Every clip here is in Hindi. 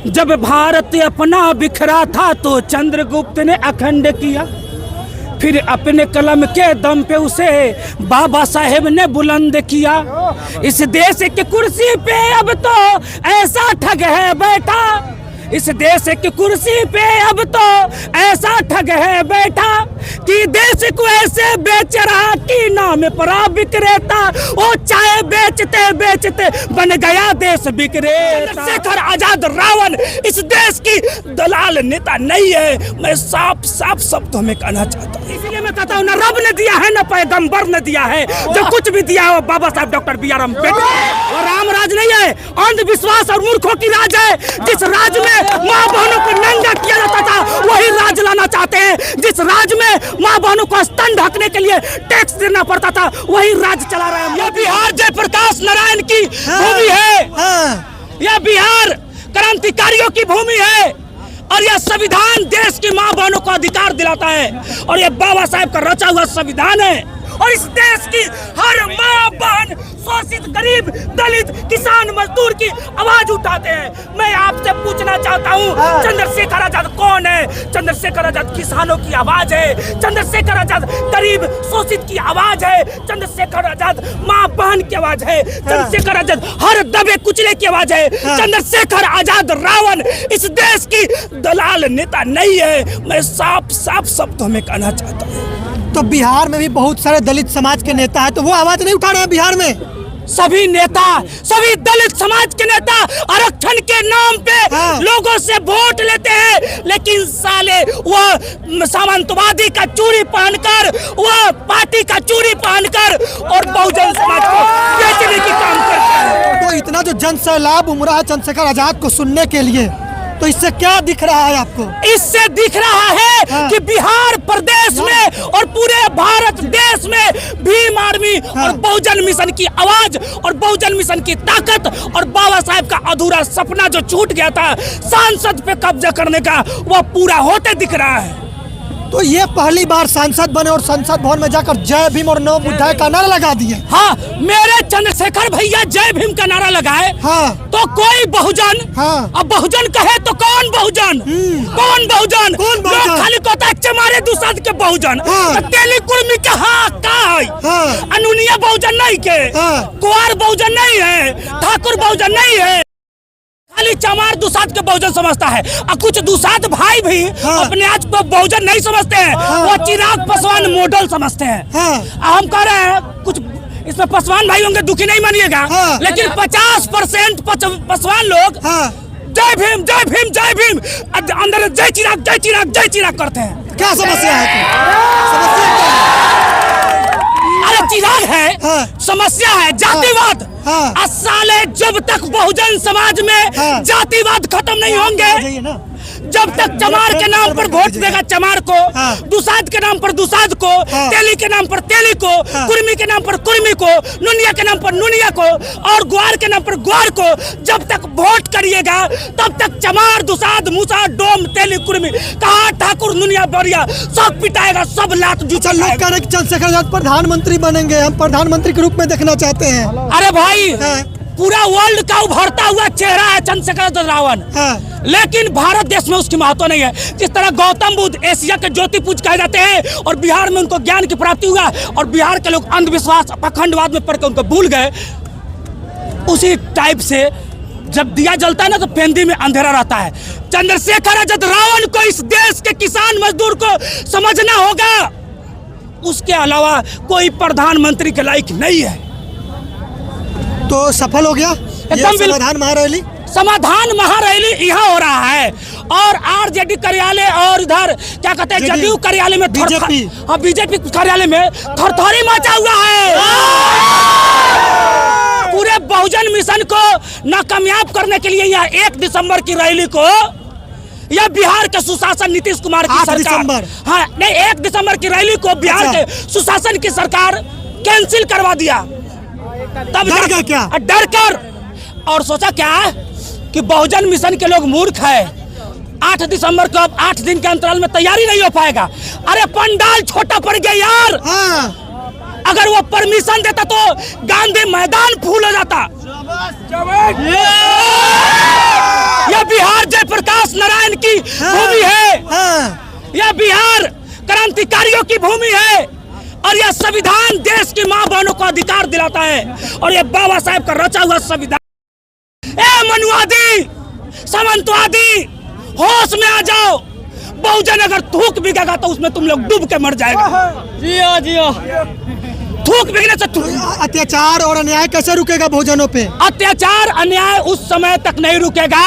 जब भारत अपना बिखरा था तो चंद्रगुप्त ने अखंड किया, फिर अपने कलम के दम पे उसे बाबा साहेब ने बुलंद किया। इस देश की कुर्सी पे अब तो ऐसा ठग है बैठा, इस देश की कुर्सी पे अब तो ऐसा ठग है बैठा कि देश को ऐसे बेच रहा कि नाम पर विक्रेता। वो चाय बेचते बेचते बन गया देश विक्रेता। चंद्रशेखर आजाद रावण इस देश की दलाल नेता नहीं है, मैं साफ साफ शब्दों में कहना चाहता हूँ। इसलिए मैं कहता हूँ, न रब ने दिया है न पैगंबर ने दिया है, जो कुछ भी दिया है वो बाबा साहब डॉक्टर बी आर अम्बेडकर। और राम राज नहीं है, अंधविश्वास और मूर्खों की राज है। जिस राज में माँ बहनों को नंगा किया जाता था वही राज लाना चाहते हैं। जिस राज में माँ बहनों को स्तन ढकने के लिए टैक्स देना पड़ता था वही राज चला रहे हैं। यह बिहार जयप्रकाश नारायण की भूमि है, यह बिहार क्रांतिकारियों की भूमि है और यह संविधान देश की माँ बहनों को अधिकार दिलाता है और यह बाबा साहेब का रचा हुआ संविधान है। और इस देश की हर माँ बहन, शोषित, गरीब, दलित, किसान, मजदूर की आवाज उठाते हैं। मैं आपसे पूछना चाहता हूँ, चंद्रशेखर आजाद कौन है? चंद्रशेखर आजाद किसानों की आवाज है, चंद्रशेखर आजाद गरीब शोषित की आवाज है, चंद्रशेखर आजाद माँ बहन की आवाज है, चंद्रशेखर आजाद हर दबे कुचले की आवाज है। चंद्रशेखर आजाद रावण इस देश की दलाल नेता नहीं है, मैं साफ साफ शब्दों में कहना चाहता हूँ। तो बिहार में भी बहुत सारे दलित समाज के नेता हैं, तो वो आवाज नहीं उठा रहे हैं बिहार में। सभी नेता, सभी दलित समाज के नेता आरक्षण के नाम पे लोगों से वोट लेते हैं, लेकिन साले वो सामंतवादी का चूड़ी पहनकर, वो पार्टी का चूड़ी पहनकर और बहुजन समाज को बेचने की काम करते हैं। तो इतना जो जन सैलाब उमड़ा है चंद्रशेखर आजाद को सुनने के लिए, तो इससे क्या दिख रहा है आपको? इससे दिख रहा है कि बिहार प्रदेश में और पूरे भारत देश में भीम आर्मी और बहुजन मिशन की आवाज और बहुजन मिशन की ताकत और बाबा साहेब का अधूरा सपना जो छूट गया था सांसद पे कब्जा करने का, वो पूरा होते दिख रहा है। तो ये पहली बार सांसद बने और संसद भवन में जाकर जय भीम और नव बुद्धाय का नारा लगा दिए। हाँ, मेरे चंद्रशेखर भैया जय भीम का नारा लगाए तो कोई बहुजन, अब बहुजन कहे तो कौन बहुजन? कौन बहुजन? लोग खाली कहता है चमारे दुसाध के बहुजन, तेली कुर्मी के अनुनिया बहुजन नहीं के, कुंवर बहुजन नहीं है, ठाकुर बहुजन नहीं है, खाली चमार दुसाध के बहुजन समझता है। और कुछ दुसाध भाई भी अपने आज को बहुजन नहीं समझते हैं, वो चिराग पासवान मॉडल समझते हैं। हम कह रहे हैं कुछ इसमें पासवान भाई होंगे, दुखी नहीं मानिएगा, लेकिन 50% पासवान लोग जय भीम जय भीम जय भीम अंदर जय चिराग जय चिराग जय चिराग करते हैं। क्या समस्या है? अरे चिराग है, समस्या है जातिवाद। साले जब तक बहुजन समाज में जातिवाद खत्म नहीं होंगे, जब तक चमार के नाम पर वोट देगा चमार को, दुसाध के नाम पर दुसाध को, तेली के नाम पर तेली को, कुर्मी के नाम पर कुर्मी को, नुनिया के नाम पर नुनिया को और ग्वार के नाम पर ग्वार को, जब तक वोट करिएगा तब तक चमार दुसाध मूसा डोम तेली कुर्मी कहाँ ठाकुर नुनिया बरिया सब पिटाएगा, सब लात जूता। लोग कह रहे हैं कि चंद्रशेखर आजाद प्रधानमंत्री बनेंगे, हम प्रधानमंत्री के रूप में देखना चाहते हैं। अरे भाई, पूरा वर्ल्ड का उभरता हुआ चेहरा है चंद्रशेखर रावण, लेकिन भारत देश में उसकी महत्व नहीं है। जिस तरह गौतम बुद्ध एशिया के ज्योति पूज कहे जाते हैं और बिहार में उनको ज्ञान की प्राप्ति हुआ और बिहार के लोग अंधविश्वास पाखंडवाद में पढ़कर उनको भूल गए, उसी टाइप से जब दिया जलता है ना तो पेंदी में अंधेरा रहता है। चंद्रशेखर आजाद रावण को इस देश के किसान मजदूर को समझना होगा, उसके अलावा कोई प्रधानमंत्री के लायक नहीं है। तो सफल हो गया एकदम समाधान महारैली। समाधान महारैली यहाँ हो रहा है और आरजेडी कार्यालय और इधर क्या कहते हैं जदयू कार्यालय में बीजेपी कार्यालय में थरथरी मचा हुआ है। पूरे बहुजन मिशन को नाकामयाब करने के लिए यहाँ 1 दिसंबर की रैली को यह बिहार के सुशासन नीतीश कुमार की सरकार, हाँ नहीं 1 दिसंबर की रैली को बिहार के सुशासन की सरकार कैंसिल करवा दिया। तब डर कर और सोचा क्या कि बहुजन मिशन के लोग मूर्ख है, 8 दिसंबर को अब 8 दिन के अंतराल में तैयारी नहीं हो पाएगा। अरे पंडाल छोटा पड़ गया यार, अगर वो परमिशन देता तो गांधी मैदान फूल हो जाता। यह बिहार भूमि है। यह बिहार क्रांतिकारियों की भूमि है और यह संविधान देश की मां बहनों को अधिकार दिलाता है। और यह बाबा साहेब का रचा हुआ संविधान। ए मनुवादी, सामंतवादी, होश में आ जाओ। बहुजन अगर थूक बिकेगा तो उसमें तुम लोग डूब के मर जाएगा। जियो जियो। थूक बिकने से अत्याचार और अन्याय कैसे रुकेगा बहुजनों पे? अत्याचार अन्याय उस समय तक नहीं रुकेगा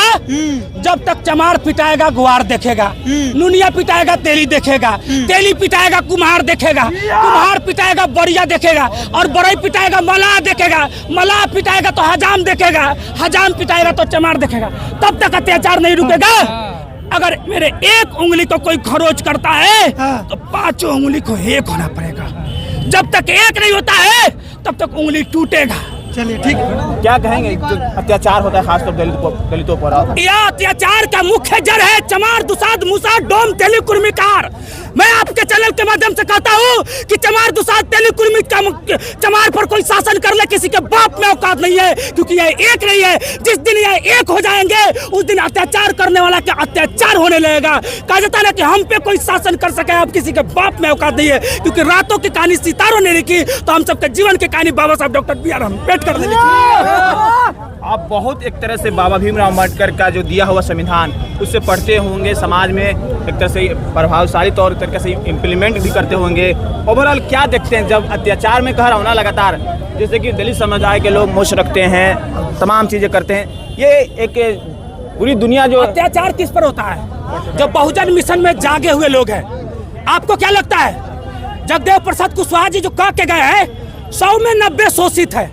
जब तक चमार पिटाएगा गुआर देखेगा, नुनिया पिटाएगा तेली देखेगा, तेली पिटाएगा कुम्हार देखेगा, कुम्हार पिटाएगा बड़िया देखेगा, और बड़ई पिटाएगा मलाह देखेगा, मलाह पिटाएगा तो हजाम देखेगा, हजाम पिटाएगा तो चमार देखेगा। तब तक अत्याचार नहीं रुकेगा। अगर मेरे एक उंगली को कोई खरोच करता है तो पांचों उंगली को एक होना पड़ेगा। जब तक एक नहीं होता है तब तक उंगली टूटेगा। चलिए ठीक है। क्या कहेंगे जो अत्याचार होता है खासतौर दलितों पर? यह अत्याचार का मुख्य जड़ है चमार, दुसाध, मुसा, डोम, तेली, कुर्मिकार। मैं आपके चैनल के माध्यम से कहता हूँ कि चमार, दुसाध, तेली, कुर्मी चमार पर कोई शासन कर ले, किसी के बाप में औकात नहीं है, क्योंकि यह एक नहीं है। जिस दिन यह एक हो जाएंगे उस दिन अत्याचार करने वाला का अत्याचार होने लगेगा। कहा जाता है कि हम पे कोई शासन कर सके, अब किसी के बाप में औकात नहीं है, क्योंकि रातों की कहानी सितारों ने लिखी तो हम सबके जीवन की कहानी बाबा साहब डॉक्टर बी.आर. अम्बेडकर ने लिखी। आप बहुत एक तरह से बाबा भीमराव अम्बेडकर का जो दिया हुआ संविधान उससे पढ़ते होंगे, समाज में एक तरह से प्रभावशाली तौर तरीके से इम्प्लीमेंट भी करते होंगे। ओवरऑल क्या देखते हैं जब अत्याचार में कह रहा हूँ ना लगातार, जैसे कि दलित समुदाय के लोग मोश रखते हैं, तमाम चीज़ें करते हैं, ये एक पूरी दुनिया जो अत्याचार किस पर होता है? जो बहुजन मिशन में जागे हुए लोग हैं। आपको क्या लगता है जगदेव प्रसाद कुशवाहा जी जो कह के गए हैं 100 में 90 शोषित है,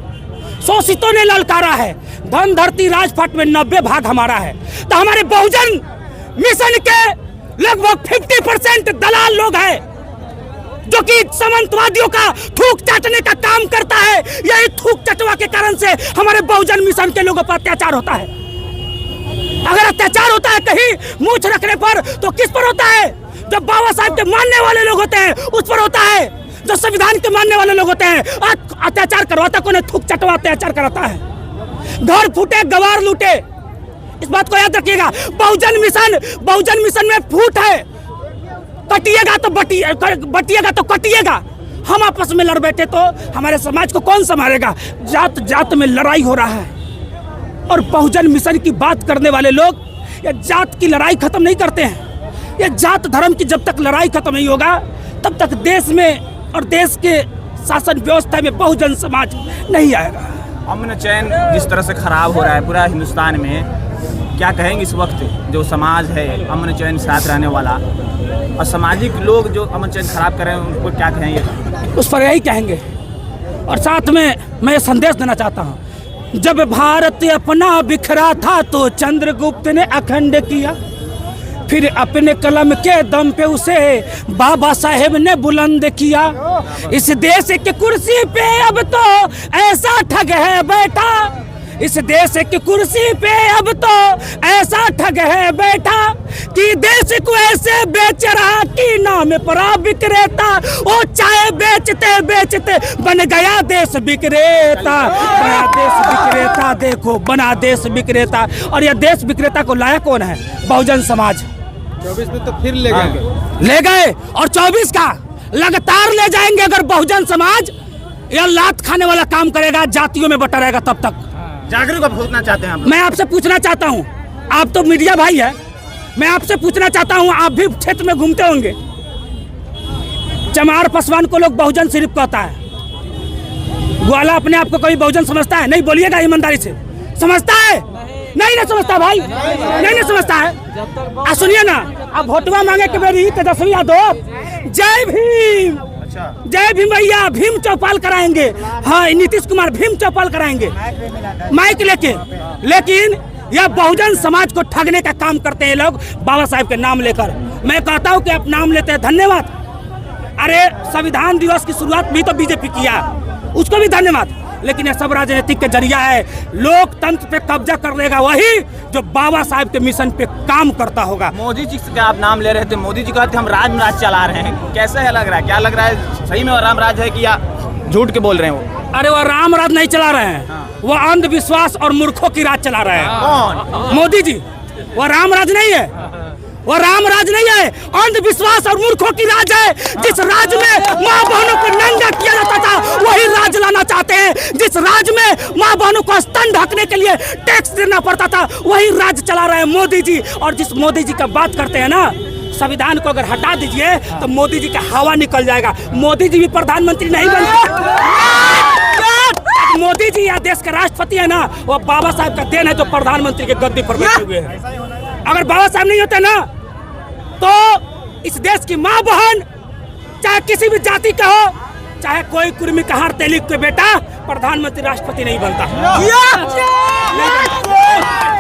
शोषितों ने ललकारा है, धन धरती राजपाट में 90 भाग हमारा है। तो हमारे बहुजन मिशन के लगभग 50% दलाल लोग हैं जो कि सामंतवादियों का थूक चाटने का काम करता है। यही थूक चटवा के कारण से हमारे बहुजन मिशन के लोगों पर अत्याचार होता है। अगर अत्याचार होता है कहीं मूंछ रखने पर तो किस पर होता है? जब बाबा साहब के मानने वाले लोग होते हैं उस पर होता है। जो संविधान के मानने वाले लोग होते हैं अत्याचार करवाता कौन है? थूक चटवा अत्याचार कराता है। घर फूटे गवार लूटे, इस बात को याद रखिएगा। बहुजन मिशन में फूट है, कटिएगा तो बटिएगा तो कटिएगा। हम आपस में लड़ बैठे तो हमारे समाज को कौन संभालेगा? जात जात में लड़ाई हो रहा है और बहुजन मिशन की बात करने वाले लोग ये जात की लड़ाई खत्म नहीं करते हैं। ये जात धर्म की जब तक लड़ाई खत्म नहीं होगा तब तक देश में और देश के शासन व्यवस्था में बहुजन समाज नहीं आएगा। अमन चैन जिस तरह से खराब हो रहा है पूरा हिंदुस्तान में, क्या कहेंगे इस वक्त जो समाज है अमन चैन साथ रहने वाला और सामाजिक लोग जो अमन चैन खराब कर रहे हैं उनको क्या कहेंगे? उस पर यही कहेंगे और साथ में मैं ये संदेश देना चाहता हूँ, जब भारत अपना बिखरा था तो चंद्रगुप्त ने अखंड किया, फिर अपने कलम के दम पे उसे बाबा साहेब ने बुलंद किया। इस देश की कुर्सी पे अब तो ऐसा ठग है बैठा, इस देश की कुर्सी पे अब तो ऐसा ठग है बैठा कि देश को ऐसे बेच रहा कि नाम पर विक्रेता। वो चाय बेचते बेचते बन गया देश विक्रेता, बना देश विक्रेता, देखो बना देश विक्रेता। और यह देश विक्रेता को लाया कौन है? बहुजन समाज। 24 में तो फिर ले गए और 24 का लगातार ले जाएंगे। अगर बहुजन समाज यह लात खाने वाला काम करेगा, जातियों में बटा रहेगा, तब तक जागरूक होना चाहते हैं हम। मैं आपसे पूछना चाहता हूँ, आप तो मीडिया भाई है, मैं आपसे पूछना चाहता हूँ, आप भी क्षेत्र में घूमते होंगे। चमार पासवान को लोग बहुजन सिर्फ कहता है, ग्वाला अपने आप को कभी बहुजन समझता है? नहीं, बोलिएगा ईमानदारी से, समझता है? नहीं समझता भाई, नहीं समझता है। सुनिए ना, अब वोटवा मांगे के मेरी तेजस्वी यादव, जय भीम, जय भीम भैया, भीम चौपाल कराएंगे। हाँ, नीतीश कुमार भीम चौपाल कराएंगे माइक लेके। लेकिन यह बहुजन समाज को ठगने का काम करते हैं लोग बाबा साहेब के नाम लेकर। मैं कहता हूं कि आप नाम लेते हैं, धन्यवाद। अरे संविधान दिवस की शुरुआत भी तो बीजेपी किया, उसको भी धन्यवाद। लेकिन यह सब राजनीतिक के जरिया है। लोकतंत्र पे कब्जा कर लेगा वही जो बाबा साहेब के मिशन पे काम करता होगा। मोदी जी का आप नाम ले रहे थे, मोदी जी कहते हम राज चला रहे हैं, कैसा है लग रहा है? क्या लग रहा है, सही में वो राम राज है कि या झूठ के बोल रहे हैं वो? अरे वो राम राज नहीं चला रहे हैं, वो अंधविश्वास और मूर्खों की राज चला रहे हैं। कौन? मोदी जी। वो राम राज नहीं है, वो राम राज नहीं है, अंधविश्वास और मूर्खों की राज है। जिस राज में माँ बहनों को नंगा किया जाता था वही राज लाना चाहते हैं। जिस राज में माँ बहनों को स्तन ढकने के लिए टैक्स देना पड़ता था वही राज चला रहे हैं मोदी जी। और जिस मोदी जी का बात करते हैं ना, संविधान को अगर हटा दीजिए तो मोदी जी का हवा निकल जाएगा। मोदी जी भी प्रधानमंत्री नहीं बनते। मोदी जी या देश के राष्ट्रपति है ना, वो बाबा साहब का देन है जो प्रधानमंत्री के गद्दी पर बैठे हुए हैं। अगर बाबा साहब नहीं होते ना तो इस देश की माँ बहन चाहे किसी भी जाति का हो, चाहे कोई कुर्मी कहार तेली के बेटा प्रधानमंत्री राष्ट्रपति नहीं बनता।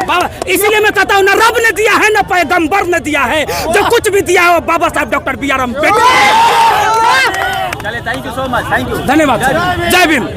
बाबा इसीलिए मैं कहता हूँ ना रब ने दिया है ना पैगंबर ने दिया है, जो कुछ भी दिया है वो बाबा साहब डॉक्टर बी आर अम्बेडकर। चले, thank you so much, thank you, धन्यवाद, जय भीम।